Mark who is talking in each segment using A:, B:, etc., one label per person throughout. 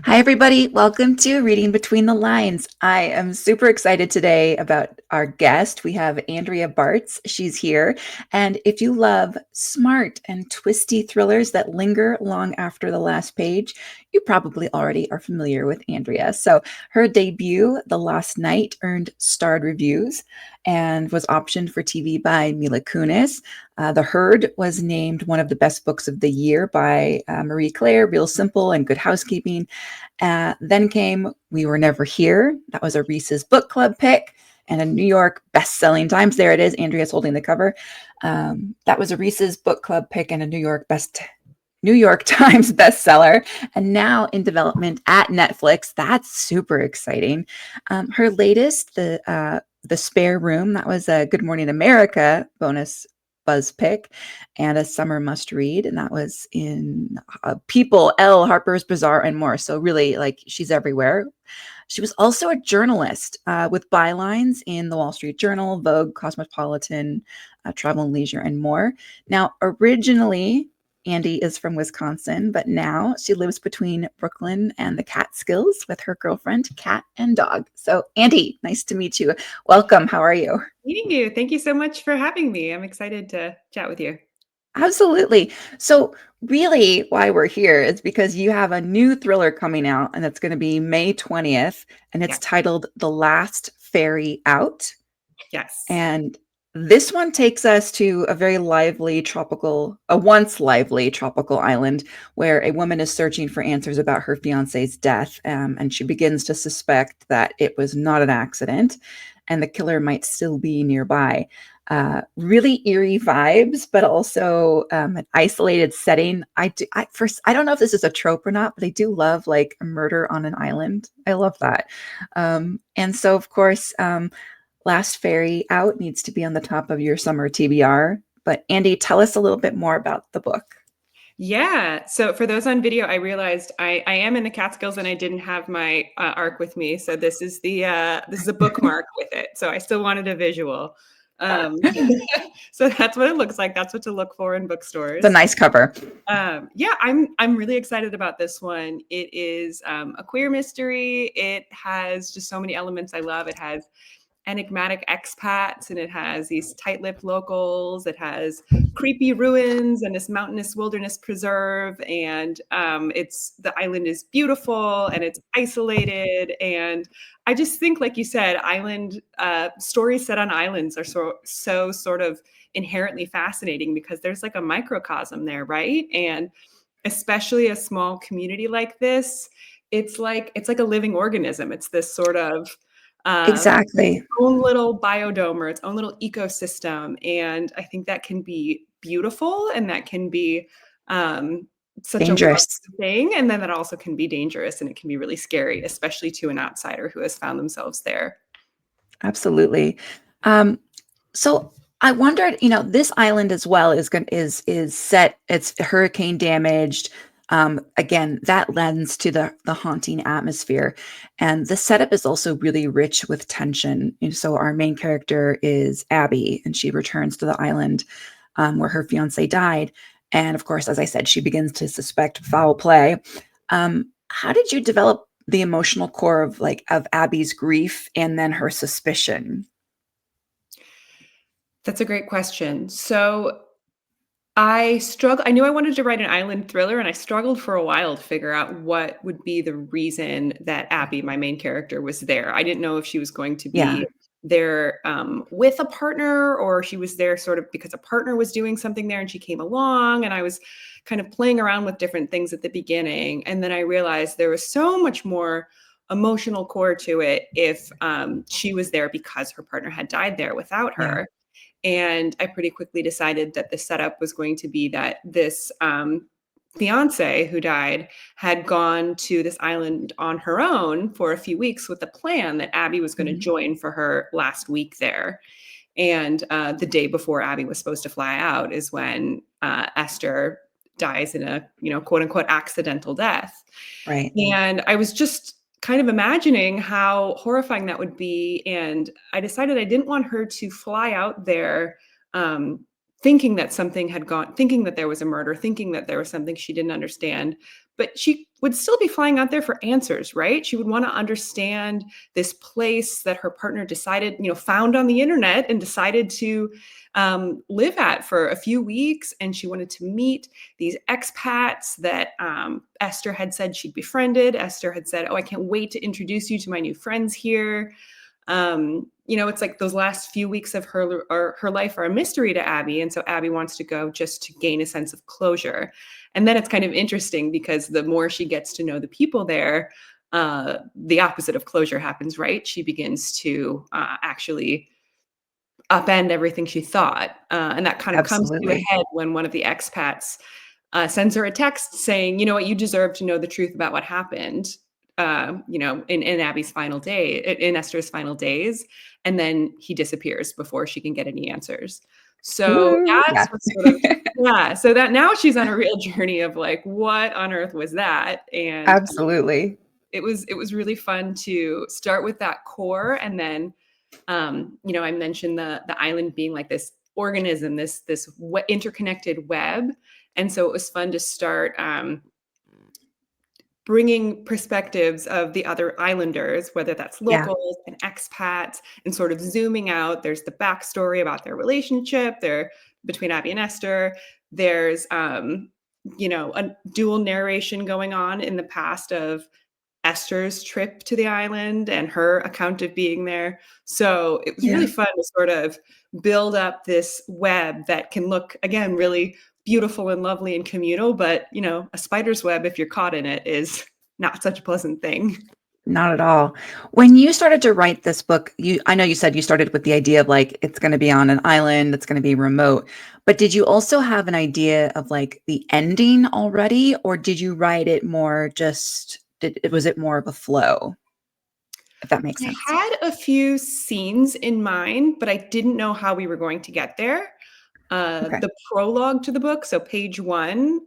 A: Hi, everybody. Welcome to Reading Between the Lines. I am super excited today about our guest. We have Andrea Bartz. She's here. And if you love smart and twisty thrillers that linger long after the last page, you probably already are familiar with Andrea. So her debut, The Lost Night, earned starred reviews and was optioned for TV by Mila Kunis. The Herd was named one of the best books of the year by Marie Claire, Real Simple, and Good Housekeeping. Then came We Were Never Here. That was a Reese's Book Club pick and a New York best-selling Times. There it is. Andrea's holding the cover. That was a Reese's Book Club pick and a New York Times bestseller, and now in development at Netflix. That's super exciting. Her latest, the Spare Room, that was a Good Morning America bonus buzz pick and a summer must read, and that was in People, Elle, Harper's Bazaar, and more. So really, like, she's everywhere. She was also a journalist with bylines in the Wall Street Journal, Vogue, Cosmopolitan, Travel and Leisure, and more. Now, originally, Andy is from Wisconsin, but now she lives between Brooklyn and the Catskills with her girlfriend, cat, and dog. So, Andy, nice to meet you. Welcome. How are you?
B: Meeting you. Thank you so much for having me. I'm excited to chat with you.
A: Absolutely. So, really, why we're here is because you have a new thriller coming out, and it's going to be May 20th, and it's
B: Yeah.
A: titled The Last Ferry Out.
B: Yes.
A: And this one takes us to a once lively tropical island where a woman is searching for answers about her fiance's death. And she begins to suspect that it was not an accident and the killer might still be nearby. Really eerie vibes, but also an isolated setting. I don't know if this is a trope or not, but I do love like a murder on an island. I love that. And so, of course, Last Ferry Out needs to be on the top of your summer TBR. But Andy, tell us a little bit more about the book.
B: Yeah. So for those on video, I realized I am in the Catskills and I didn't have my arc with me. So this is a bookmark with it. So I still wanted a visual. Um, so that's what it looks like. That's what to look for in
A: It's a
B: bookstores.
A: nice cover.
B: Yeah, I'm really excited about this one. It is a queer mystery. It has just so many elements I love. It has enigmatic expats and it has these tight-lipped locals. It has creepy ruins and this mountainous wilderness preserve. And the island is beautiful and it's isolated. And I just think, like you said, island stories set on islands are so sort of inherently fascinating because there's like a microcosm there, right? And especially a small community like this, it's like a living organism. It's this sort of its
A: Exactly.
B: own little biodome or its own little ecosystem. And I think that can be beautiful and that can be such a lovely
A: Dangerous.
B: thing. And then that also can be dangerous and it can be really scary, especially to an outsider who has found themselves there.
A: Absolutely. Um, so I wondered, this island as well is set, it's hurricane damaged. Again, that lends to the haunting atmosphere. And the setup is also really rich with tension. And so our main character is Abby, and she returns to the island where her fiance died. And of course, as I said, she begins to suspect foul play. How did you develop the emotional core of Abby's grief and then her suspicion?
B: That's a great question. So I knew I wanted to write an island thriller, and I struggled for a while to figure out what would be the reason that Abby, my main character, was there. I didn't know if she was going to
A: Yeah.
B: be there with a partner, or she was there sort of because a partner was doing something there and she came along. And I was kind of playing around with different things at the beginning. And then I realized there was so much more emotional core to it if she was there because her partner had died there without
A: Yeah.
B: her. And I pretty quickly decided that the setup was going to be that this fiance who died had gone to this island on her own for a few weeks with the plan that Abby was going to
A: Mhm.
B: join for her last week there. And the day before Abby was supposed to fly out is when Esther dies in a, quote unquote, accidental death.
A: Right.
B: And I was just kind of imagining how horrifying that would be. And I decided I didn't want her to fly out there um, thinking that something had gone, thinking that there was a murder, thinking that there was something she didn't understand. But she would still be flying out there for answers, right? She would want to understand this place that her partner decided, found on the internet and decided to live at for a few weeks. And she wanted to meet these expats that Esther had said she'd befriended. Esther had said, "Oh, I can't wait to introduce you to my new friends here." It's like those last few weeks of her life are a mystery to Abby. And so Abby wants to go just to gain a sense of closure. And then it's kind of interesting because the more she gets to know the people there, the opposite of closure happens, right? She begins to actually upend everything she thought. And that kind of comes to a
A: Absolutely.
B: head when one of the expats sends her a text saying, "You know what, you deserve to know the truth about what happened, in Abby's final day, in Esther's final days." And then he disappears before she can get any answers. So
A: Ooh,
B: that's
A: yeah.
B: what sort of, yeah. So that now she's on a real journey of like, what on earth was that? And
A: Absolutely.
B: it was really fun to start with that core, and then I mentioned the island being like this organism, this interconnected web, and so it was fun to start bringing perspectives of the other islanders, whether that's
A: Yeah.
B: locals and expats, and sort of zooming out. There's the backstory about their relationship, between Abby and Esther. There's a dual narration going on in the past of Esther's trip to the island and her account of being there. So it was really
A: Yeah.
B: fun to sort of build up this web that can look, again, really beautiful and lovely and communal. But, a spider's web, if you're caught in it, is not such a pleasant thing.
A: Not at all. When you started to write this book, I know you said you started with the idea of like it's going to be on an island, it's going to be remote. But did you also have an idea of like the ending already, or did you write it more was it more of a flow, if that makes
B: I
A: sense?
B: had a few scenes in mind, but I didn't know how we were going to get there.
A: Okay.
B: The prologue to the book, so page one,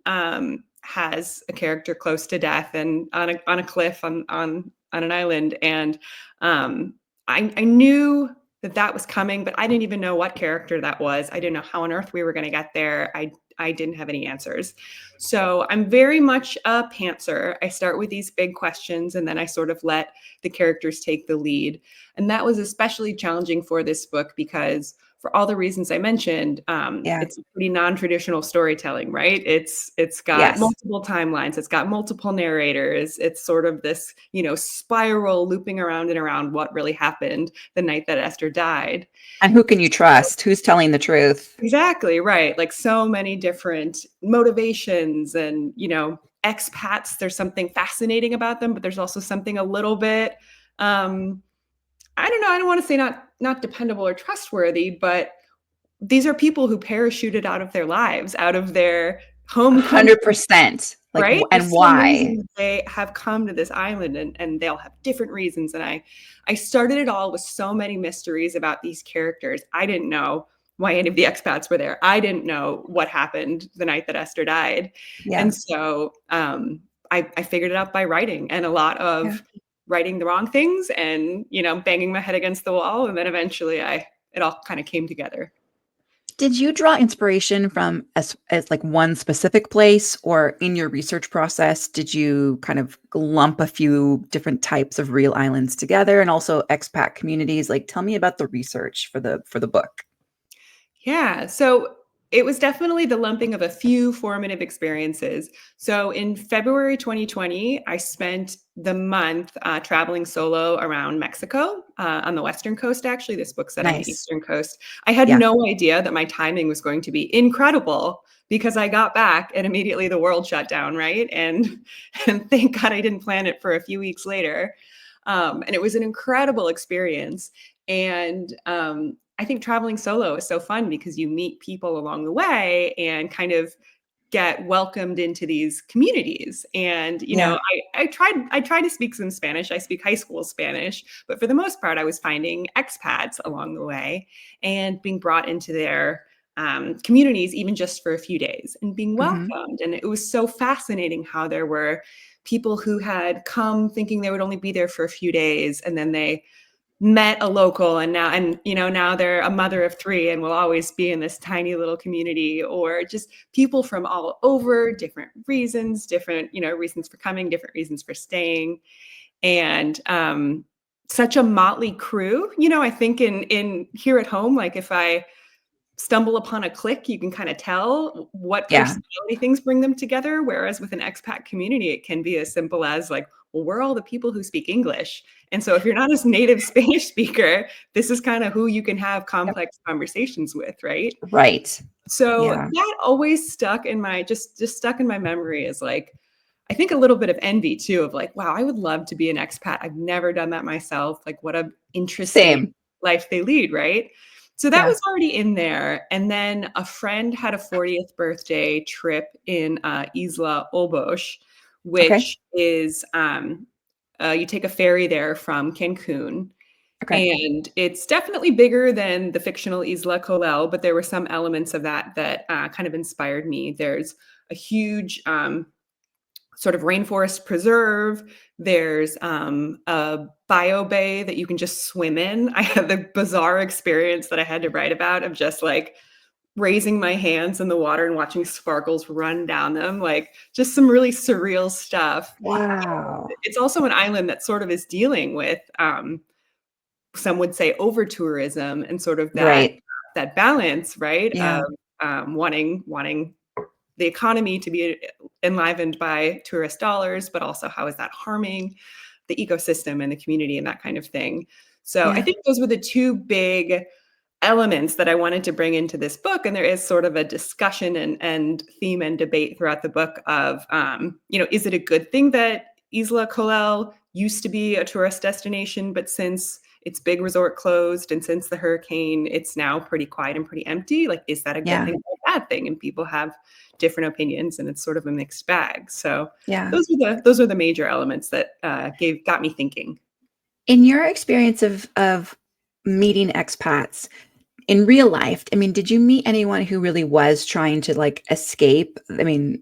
B: has a character close to death and on a cliff on an island, and I knew that was coming, but I didn't even know what character that was. I didn't know how on earth we were going to get there. I didn't have any answers. So I'm very much a pantser. I start with these big questions and then I sort of let the characters take the lead. And that was especially challenging for this book because for all the reasons I mentioned,
A: Yeah.
B: it's pretty non-traditional storytelling, right? It's got
A: Yes.
B: multiple timelines, it's got multiple narrators. It's sort of this, spiral looping around and around what really happened the night that Esther died.
A: And who can you trust? Who's telling the truth?
B: Exactly, right. Like so many different motivations and, expats, there's something fascinating about them, but there's also something a little bit I don't know, I don't want to say not dependable or trustworthy, but these are people who parachuted out of their lives, out of their home country,
A: 100%. Like,
B: right?
A: and
B: There's some
A: why?
B: reasons they have come to this island, and they'll have different reasons. And I started it all with so many mysteries about these characters. I didn't know why any of the expats were there. I didn't know what happened the night that Esther died.
A: Yeah.
B: And so I figured it out by writing, and a lot
A: Yeah.
B: of writing the wrong things and, banging my head against the wall. And then eventually it all kind of came together.
A: Did you draw inspiration from as like one specific place, or in your research process, did you kind of lump a few different types of real islands together and also expat communities? Like, tell me about the research for the book.
B: Yeah. So it was definitely the lumping of a few formative experiences. So in February 2020, I spent the month traveling solo around Mexico on the Western coast. Actually, this book's set on the
A: Nice.
B: Eastern coast. I had
A: Yeah.
B: no idea that my timing was going to be incredible because I got back and immediately the world shut down, right? And thank God I didn't plan it for a few weeks later. And it was an incredible experience. And I think traveling solo is so fun because you meet people along the way and kind of get welcomed into these communities. And
A: Yeah.
B: I tried to speak some Spanish. I speak high school Spanish, but for the most part, I was finding expats along the way and being brought into their communities, even just for a few days, and being
A: Mhm.
B: welcomed. And it was so fascinating how there were people who had come thinking they would only be there for a few days, and then they met a local and now they're a mother of three and will always be in this tiny little community, or just people from all over, different reasons, different, reasons for coming, different reasons for staying. And such a motley crew. I think in here at home, like if I stumble upon a clique, you can kind of tell what
A: Yeah.
B: personality things bring them together. Whereas with an expat community, it can be as simple as like, well, we're all the people who speak English. And so if you're not a native Spanish speaker, this is kind of who you can have
A: Yep.
B: complex conversations with, right?
A: Right.
B: So
A: Yeah.
B: that always stuck in my just stuck in my memory as like, I think a little bit of envy too, of like, wow, I would love to be an expat. I've never done that myself. Like, what a interesting
A: Same.
B: life they lead, right? So that
A: Yeah.
B: was already in there. And then a friend had a 40th birthday trip in Isla Olbos,
A: Okay.
B: which is you take a ferry there from Cancun.
A: Okay.
B: And it's definitely bigger than the fictional Isla Colel, but there were some elements of that kind of inspired me. There's a huge sort of rainforest preserve. There's a bio bay that you can just swim in. I had the bizarre experience that I had to write about of just like raising my hands in the water and watching sparkles run down them, like just some really surreal stuff.
A: Wow.
B: It's also an island that sort of is dealing with some would say over tourism and sort of
A: Right.
B: that balance, right, of
A: Yeah.
B: wanting the economy to be enlivened by tourist dollars, but also how is that harming the ecosystem and the community and that kind of thing. So I
A: Yeah.
B: think those were the two big elements that I wanted to bring into this book. And there is sort of a discussion and theme and debate throughout the book of, is it a good thing that Isla Colel used to be a tourist destination, but since its big resort closed and since the hurricane, it's now pretty quiet and pretty empty? Like, is that a good
A: Yeah.
B: thing or a bad thing? And people have different opinions, and it's sort of a mixed bag. So
A: Yeah.
B: those are the major elements that got me thinking.
A: In your experience of meeting expats in real life, I mean, did you meet anyone who really was trying to like escape? I mean,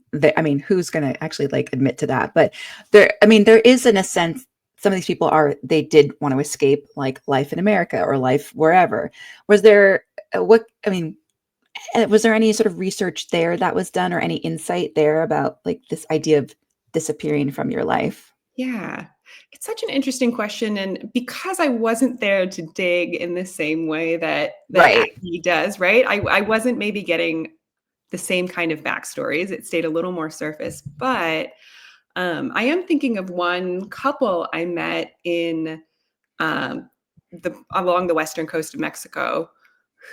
A: who's going to actually like admit to that? But there is in a sense, some of these people they did want to escape like life in America or life wherever. Was there, was there any sort of research there that was done or any insight there about like this idea of disappearing from your life?
B: Yeah. It's such an interesting question, and because I wasn't there to dig in the same way that
A: Right.
B: he does, right? I wasn't maybe getting the same kind of backstories. It stayed a little more surface, but I am thinking of one couple I met in um, along the western coast of Mexico,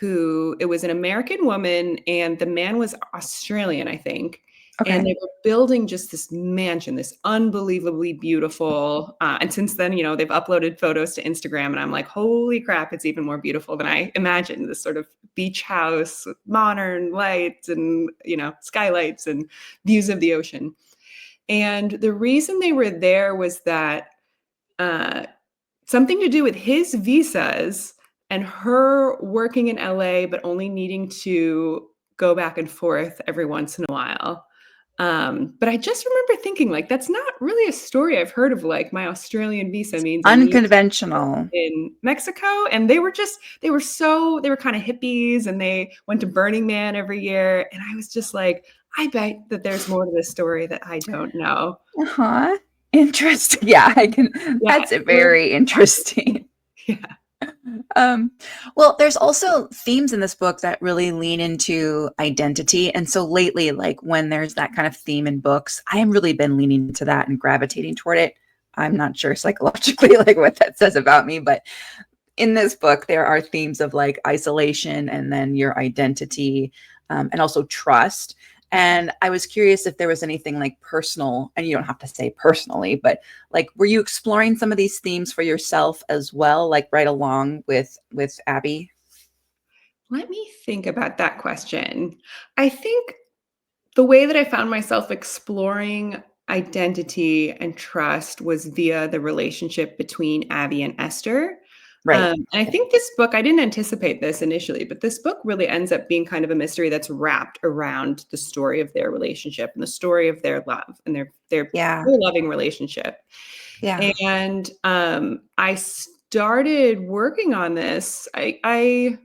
B: who it was an American woman and the man was Australian, I think. And
A: Okay.
B: they were building just this mansion, this unbelievably beautiful. And since then, they've uploaded photos to Instagram, and I'm like, holy crap, it's even more beautiful than I imagined. This sort of beach house with modern lights and, skylights and views of the ocean. And the reason they were there was that uh, something to do with his visas and her working in LA, but only needing to go back and forth every once in a while. But I just remember thinking, like, that's not really a story I've heard of. Like, my Australian visa means I need to
A: Unconventional.
B: in Mexico. And they were kind of hippies and they went to Burning Man every year. And I was just like, I bet that there's more to this story that I don't know.
A: Uh-huh. Interesting. Yeah, I can.
B: Yeah.
A: That's very interesting.
B: Yeah.
A: Um, well, there's also themes in this book that really lean into identity. And so lately, like when there's that kind of theme in books, I have really been leaning into that and gravitating toward it. I'm not sure psychologically like what that says about me, but in this book, there are themes of like isolation and then your identity, and also trust. And I was curious if there was anything like personal, and you don't have to say personally, but like, were you exploring some of these themes for yourself as well, like right along with Abby?
B: Let me think about that question. I think the way that I found myself exploring identity and trust was via the relationship between Abby and Esther.
A: Right.
B: And I think this book, I didn't anticipate this initially, but this book really ends up being kind of a mystery that's wrapped around the story of their relationship and the story of their love and their
A: Yeah.
B: loving relationship.
A: Yeah.
B: And started working on this, I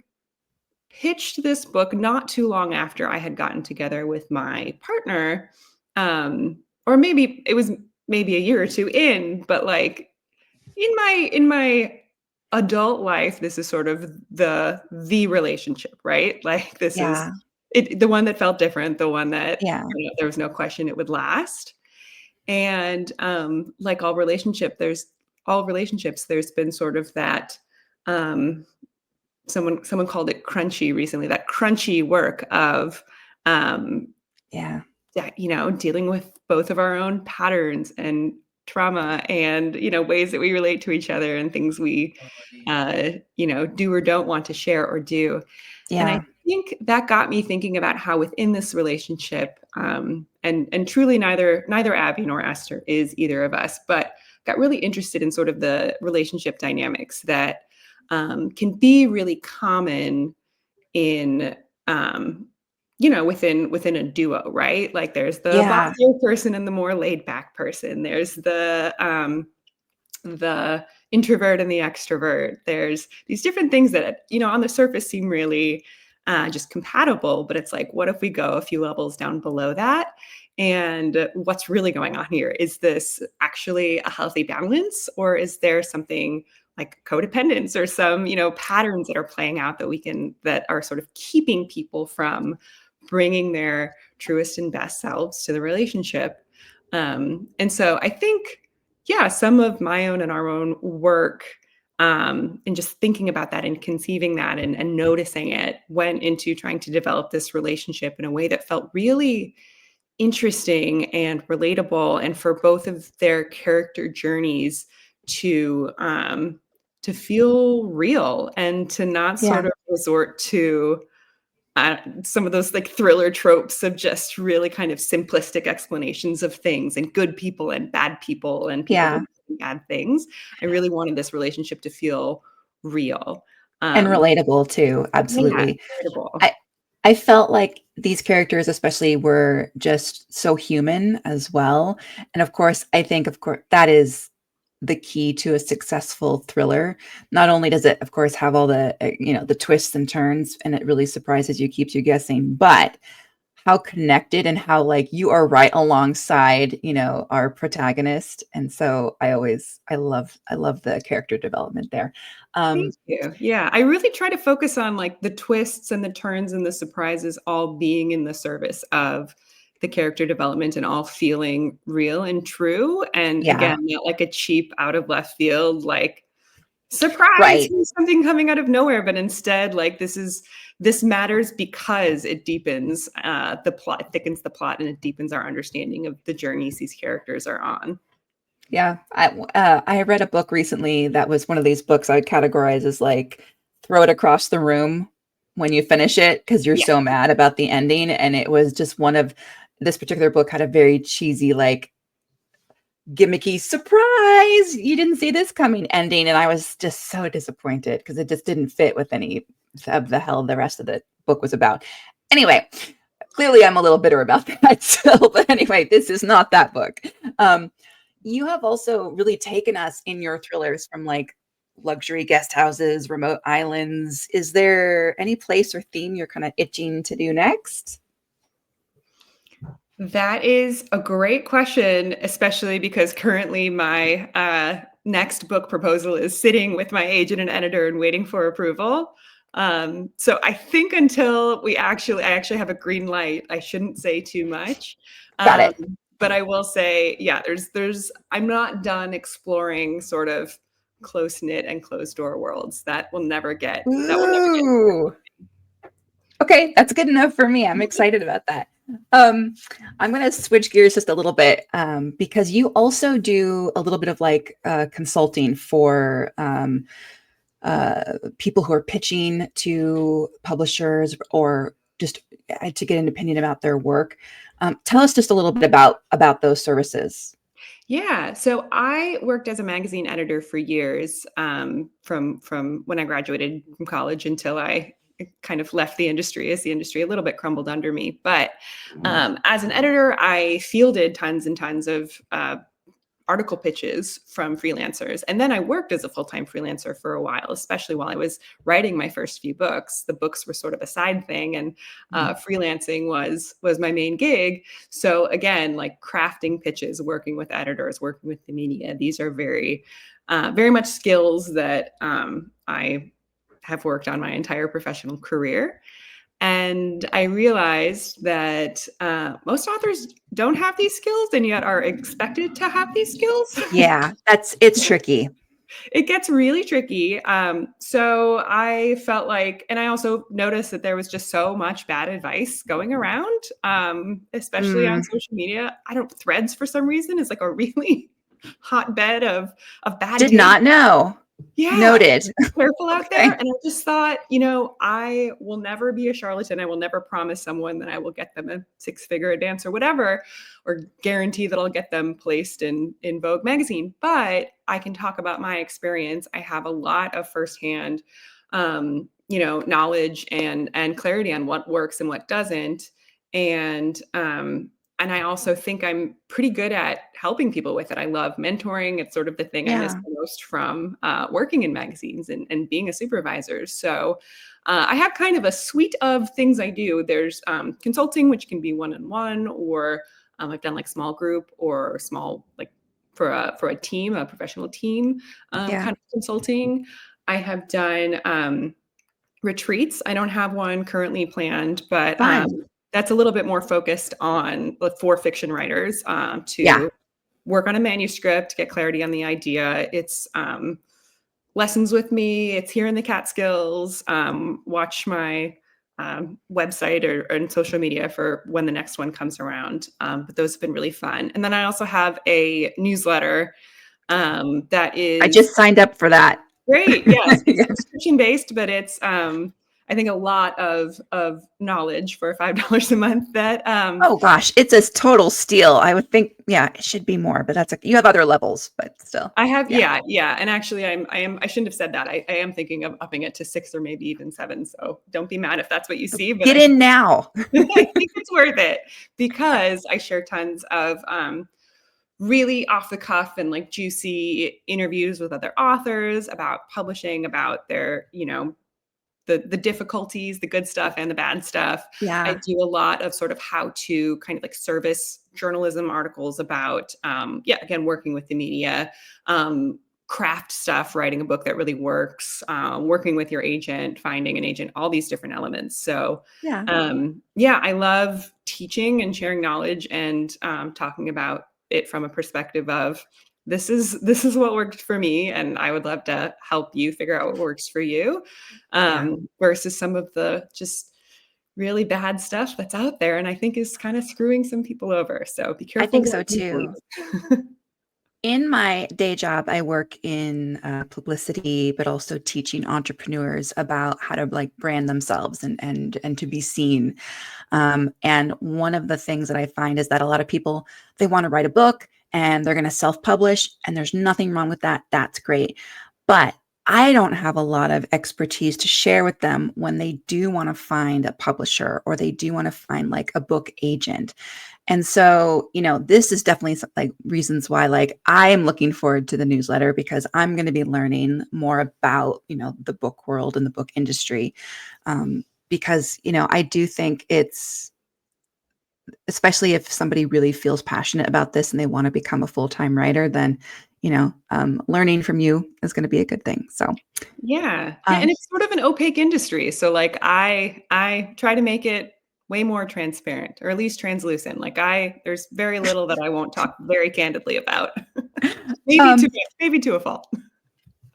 B: pitched this book not too long after I had gotten together with my partner, or maybe it was maybe a year or two in, but like in my adult life, this is sort of the relationship, right? Like this is
A: Yeah.
B: the one that felt different, the one that
A: Yeah.
B: there was no question it would last. And like all relationships, there's been sort of that um, someone called it crunchy recently, that crunchy work of um,
A: Yeah.
B: dealing with both of our own patterns and trauma and ways that we relate to each other and things we do or don't want to share or do. And I
A: Yeah.
B: think that got me thinking about how within this relationship, and truly neither Abby nor Esther is either of us, but got really interested in sort of the relationship dynamics that can be really common in within a duo, right? Like there's the
A: Yeah.
B: bossier person and the more laid back person. There's the introvert and the extrovert. There's these different things that, on the surface seem really just compatible, but it's like, what if we go a few levels down below that? And what's really going on here? Is this actually a healthy balance, or is there something like codependence or some, patterns that are playing out that are sort of keeping people from bringing their truest and best selves to the relationship? And so I think, yeah, some of my own and our own work, and just thinking about that and conceiving that and noticing it went into trying to develop this relationship in a way that felt really interesting and relatable, and for both of their character journeys to to feel real and to not
A: Yeah.
B: sort of resort to some of those like thriller tropes of just really kind of simplistic explanations of things and good people and people
A: Yeah.
B: doing bad things. I really wanted this relationship to feel real.
A: And
B: Um,
A: relatable too.
B: yeah,
A: Absolutely.
B: relatable.
A: I I felt like these characters especially were just so human as well. And of course, I think of course that is the key to a successful thriller. Not only does it of course have all the the twists and turns and it really surprises you, keeps you guessing, but how connected and how like you are right alongside, our protagonist. And so I love the character development there.
B: Thank
A: Um
B: you. Yeah, I really try to focus on like the twists and the turns and the surprises all being in the service of the character development and all feeling real and true. And
A: yeah,
B: again, not like a cheap out of left field, like surprise,
A: right.
B: here's something coming out of nowhere, but instead, like this matters because it deepens the plot, it thickens the plot, and it deepens our understanding of the journeys these characters are on.
A: Yeah, I read a book recently that was one of these books I would categorize as like throw it across the room when you finish it because you're
B: Yeah.
A: so mad about the ending. And it was just one of this particular book had a very cheesy, like gimmicky surprise. You didn't see this coming ending. And I was just so disappointed because it just didn't fit with any of the hell the rest of the book was about. Anyway, clearly I'm a little bitter about that still. But anyway, this is not that book. You have also really taken us in your thrillers from like luxury guest houses, remote islands. Is there any place or theme you're kind of itching to do next?
B: That is a great question, especially because currently my next book proposal is sitting with my agent and editor and waiting for approval. So I think until I actually have a green light, I shouldn't say too much.
A: Got
B: Um,
A: it.
B: but I will say, yeah, I'm not done exploring sort of close knit and closed door worlds. That will never get.
A: Ooh. Okay, that's good enough for me. I'm excited about that. Um, I'm going to switch gears just a little bit because you also do a little bit of like consulting for people who are pitching to publishers or just to get an opinion about their work. Tell us just a little bit about those services.
B: Yeah, so I worked as a magazine editor for years, from when I graduated from college until I kind of left the industry as the industry a little bit crumbled under me. But as an editor, I fielded tons and tons of article pitches from freelancers. And then I worked as a full-time freelancer for a while, especially while I was writing my first few books. The books were sort of a side thing, and freelancing was my main gig. So again, like crafting pitches, working with editors, working with the media, these are very much skills that I have worked on my entire professional career. And I realized that most authors don't have these skills and yet are expected to have these skills.
A: Yeah, it's tricky.
B: It gets really tricky. So I felt like, and I also noticed that there was just so much bad advice going around, especially on social media. Threads for some reason is like a really hotbed of bad
A: Did
B: taste.
A: not know.
B: Yeah.
A: Noted.
B: Careful out
A: Okay.
B: there. And I just thought, I will never be a charlatan. I will never promise someone that I will get them a 6-figure advance or whatever, or guarantee that I'll get them placed in Vogue magazine. But I can talk about my experience. I have a lot of firsthand, knowledge and clarity on what works and what doesn't. And I also think I'm pretty good at helping people with it. I love mentoring. It's sort of the thing I miss the most from working in magazines and being a supervisor. So I have kind of a suite of things I do. There's consulting, which can be one-on-one, or I've done like small group or small, like for a team, a professional team kind of consulting. I have done retreats. I don't have one currently planned, but that's a little bit more focused on for fiction writers to work on a manuscript, get clarity on the idea. It's lessons with me. It's here in the Catskills. Watch my website or on social media for when the next one comes around. But those have been really fun. And then I also have a newsletter that is.
A: I just signed up for that.
B: Great. Yes. It's subscription based, but it's I think a lot of knowledge for $5 a month that
A: oh gosh, it's a total steal. I would think, it should be more, but you have other levels, but still.
B: I have, yeah. And actually I shouldn't have said that. I am thinking of upping it to 6 or maybe even 7. So don't be mad if that's what you see. But
A: Get in now.
B: I think it's worth it because I share tons of really off the cuff and like juicy interviews with other authors about publishing, about their, the difficulties, the good stuff and the bad stuff.
A: Yeah.
B: I do a lot of sort of how to kind of like service journalism articles about, again, working with the media, craft stuff, writing a book that really works, working with your agent, finding an agent, all these different elements. So I love teaching and sharing knowledge and talking about it from a perspective of this is what worked for me, and I would love to help you figure out what works for you, versus some of the just really bad stuff that's out there, and I think is kind of screwing some people over. So be careful.
A: I think so too. In my day job, I work in publicity, but also teaching entrepreneurs about how to like brand themselves and to be seen. And one of the things that I find is that a lot of people, they want to write a book and they're going to self-publish, and there's nothing wrong with that. That's great. But I don't have a lot of expertise to share with them when they do want to find a publisher or they do want to find like a book agent. And so, this is definitely some, like reasons why like I am looking forward to the newsletter, because I'm going to be learning more about, the book world and the book industry. Because, I do think it's, especially if somebody really feels passionate about this and they want to become a full-time writer, then, learning from you is going to be a good thing. So,
B: and it's sort of an opaque industry. So like I try to make it way more transparent, or at least translucent. Like there's very little that I won't talk very candidly about. maybe to a fault.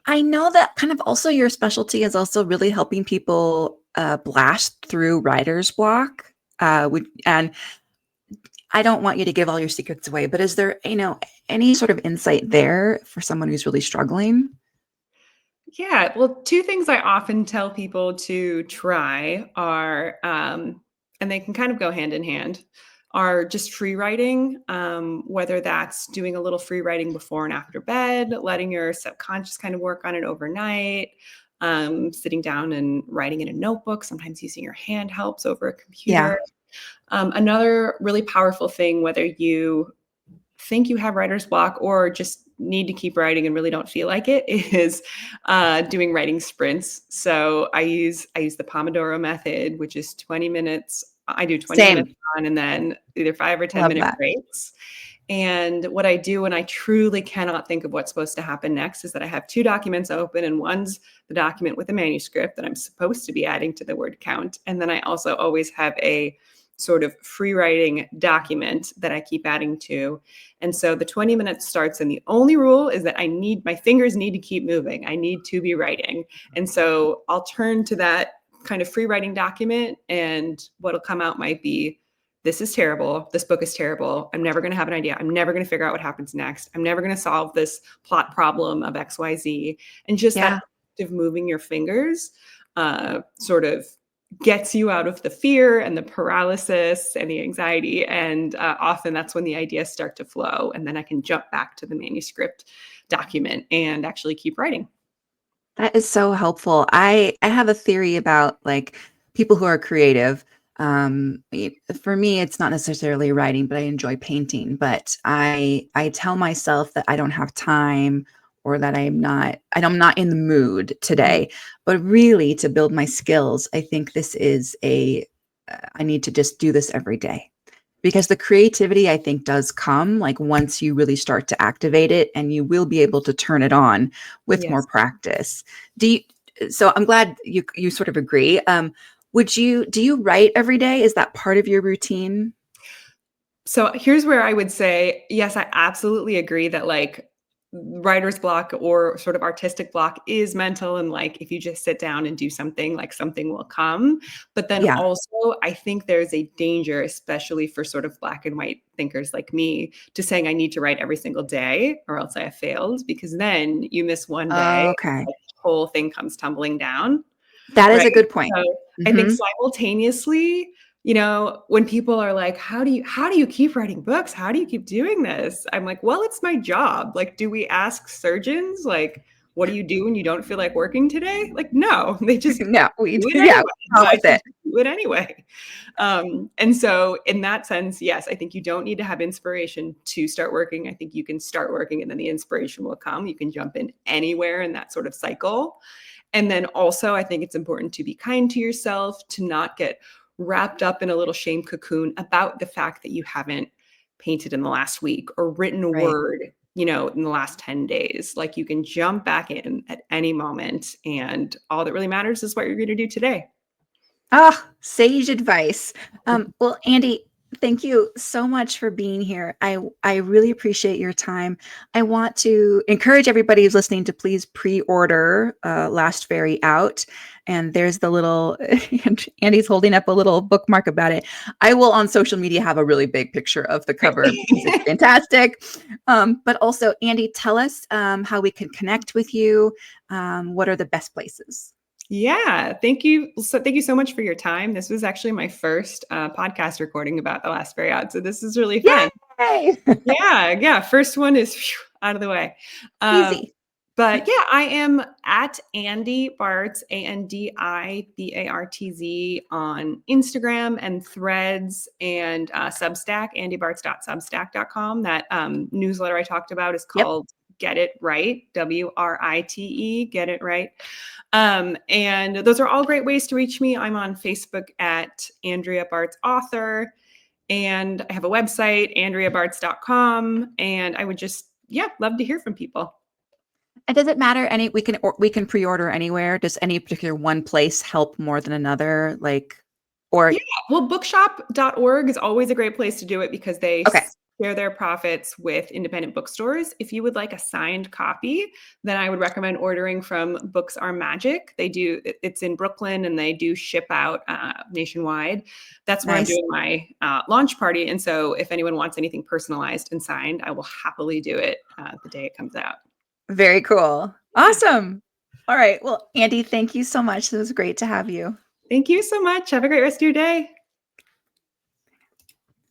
A: I know that kind of also your specialty is also really helping people blast through writer's block. And I don't want you to give all your secrets away, but is there, any sort of insight there for someone who's really struggling?
B: Yeah, well, 2 things I often tell people to try are, and they can kind of go hand in hand, are just free writing, whether that's doing a little free writing before and after bed, letting your subconscious kind of work on it overnight, sitting down and writing in a notebook. Sometimes using your hand helps over a computer. Another really powerful thing, whether you think you have writer's block or just need to keep writing and really don't feel like it is doing writing sprints. So I use the Pomodoro method, which is 20 minutes. I do 20 minutes
A: Same.
B: on and then either 5 or 10
A: Love
B: minute
A: that.
B: breaks. And what I do when I truly cannot think of what's supposed to happen next is that I have two documents open, and one's the document with a manuscript that I'm supposed to be adding to the word count. And then I also always have a sort of free writing document that I keep adding to. And so the 20 minutes starts, and the only rule is that my fingers need to keep moving. I need to be writing. And so I'll turn to that kind of free writing document, and what'll come out might be, this is terrible. This book is terrible. I'm never going to have an idea. I'm never going to figure out what happens next. I'm never going to solve this plot problem of XYZ. And just that
A: Yeah.
B: act of moving your fingers sort of gets you out of the fear and the paralysis and the anxiety. And often that's when the ideas start to flow. And then I can jump back to the manuscript document and actually keep writing.
A: That is so helpful. I have a theory about like people who are creative. For me, it's not necessarily writing, but I enjoy painting. But I tell myself that I don't have time or that I'm not in the mood
B: Mhm.
A: today. But really, to build my skills, I think this is I need to just do this every day because the creativity I think does come like once you really start to activate it, and you will be able to turn it on with more
B: Yes.
A: practice. Do you, so I'm glad you sort of agree. Do you write every day? Is that part of your routine?
B: So here's where I would say, yes, I absolutely agree that like writer's block or sort of artistic block is mental. And like if you just sit down and do something, like something will come. But then
A: Yeah.
B: also, I think there's a danger, especially for sort of black and white thinkers like me, to saying I need to write every single day or else I have failed, because then you miss one day,
A: Okay.
B: like, the whole thing comes tumbling down.
A: That is
B: Right.
A: a good point.
B: So I think
A: Hmm.
B: simultaneously, when people are like, how do you keep writing books? How do you keep doing this? I'm like, well, it's my job. Like, do we ask surgeons, like, what do you do when you don't feel like working today? Like, no, they just
A: No, we
B: do it
A: yeah,
B: anyway.
A: we come
B: So I
A: with
B: should
A: it.
B: just do it anyway. And so in that sense, yes, I think you don't need to have inspiration to start working. I think you can start working and then the inspiration will come. You can jump in anywhere in that sort of cycle. And then also, I think it's important to be kind to yourself, to not get wrapped up in a little shame cocoon about the fact that you haven't painted in the last week or written a
A: Right.
B: word, in the last 10 days. Like you can jump back in at any moment. And all that really matters is what you're going to do today.
A: Ah, sage advice. Well, Andy, thank you so much for being here. I really appreciate your time. I want to encourage everybody who's listening to please pre-order Last Ferry Out. And there's the little Andy's holding up a little bookmark about it. I will on social media have a really big picture of the cover because it's fantastic. But also, Andy, tell us how we can connect with you. What are the best places?
B: Yeah, thank you. So thank you so much for your time. This was actually my first podcast recording about the Last Ferry Out. So this is really fun.
A: Yay!
B: Yeah, yeah. First one is out of the way. Um,
A: Easy.
B: but yeah, I am at Andy Bartz, ANDIBARTZ on Instagram and Threads and Substack, andybartz.substack.com. That newsletter I talked about is
A: Yep.
B: called Get It Right, WRITE, Get It Right. And those are all great ways to reach me. I'm on Facebook at Andrea Bartz Author, and I have a website, andreabartz.com. And I would just, yeah, love to hear from people.
A: And does it matter we can pre-order anywhere? Does any particular one place help more than another? Like,
B: Yeah,
A: or
B: well, bookshop.org is always a great place to do it because they
A: okay.
B: share their profits with independent bookstores. If you would like a signed copy, then I would recommend ordering from Books Are Magic. It's in Brooklyn and they do ship out nationwide. That's where I'm
A: Nice.
B: doing my launch party. And so if anyone wants anything personalized and signed, I will happily do it the day it comes out.
A: Very cool.
B: Yeah.
A: Awesome. All right. Well, Andy, thank you so much. It was great to have you.
B: Thank you so much. Have a great rest of your day.